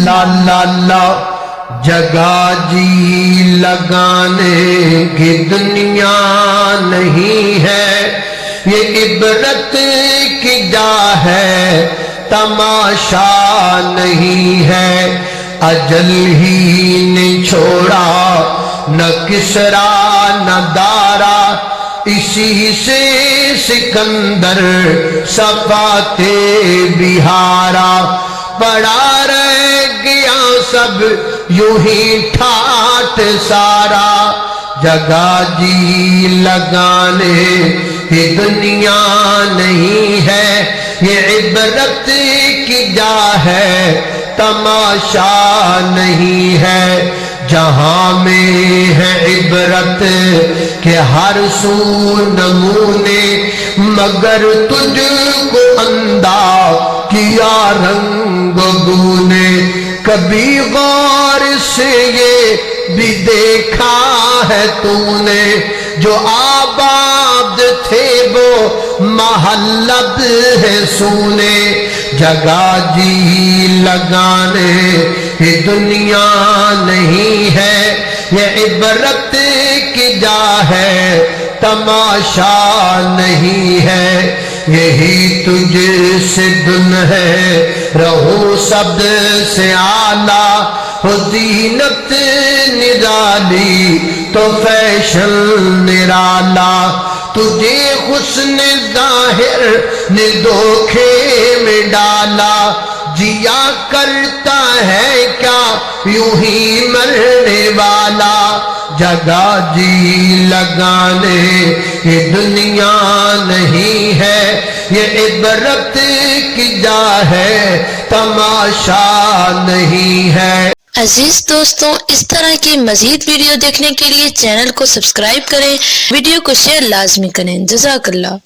لا لا لا جگہ جی لگانے کی دنیا نہیں ہے، یہ عبرت کی جا ہے تماشا نہیں ہے۔ اجل ہی نے چھوڑا نہ کسرا نہ دارا، اسی سے سکندر صفاتے بہارا، پڑا رہ گیا سب یوں ہی ٹھاٹ سارا۔ جگہ جی لگانے کی دنیا نہیں ہے، یہ عبرت کی جا ہے تماشا نہیں ہے۔ جہاں میں ہے عبرت کہ ہر سو نمونے، مگر تجھ کو اندھا کیا رنگ بو نے۔ کبھی غور سے یہ بھی دیکھا ہے تو نے، جو آباد تھے وہ محل اب ہے سونے۔ جگہ جی لگانے کی دنیا نہیں ہے، یہ عبرت کی جا ہے تماشا نہیں ہے۔ یہی تجھ سے دن ہے رہو سب سے اعلیٰ، ہو زینت نرالی تو فیشن نرالا۔ تجھے حسن ظاہر نے دھوکے میں ڈالا، جیا کرتا ہے کیا یوں ہی مرنے والا۔ جگہ جی لگانے یہ دنیا نہیں ہے، یہ عبرت کی جا ہے تماشا نہیں ہے۔ عزیز دوستوں، اس طرح کی مزید ویڈیو دیکھنے کے لیے چینل کو سبسکرائب کریں، ویڈیو کو شیئر لازمی کریں۔ جزاک اللہ۔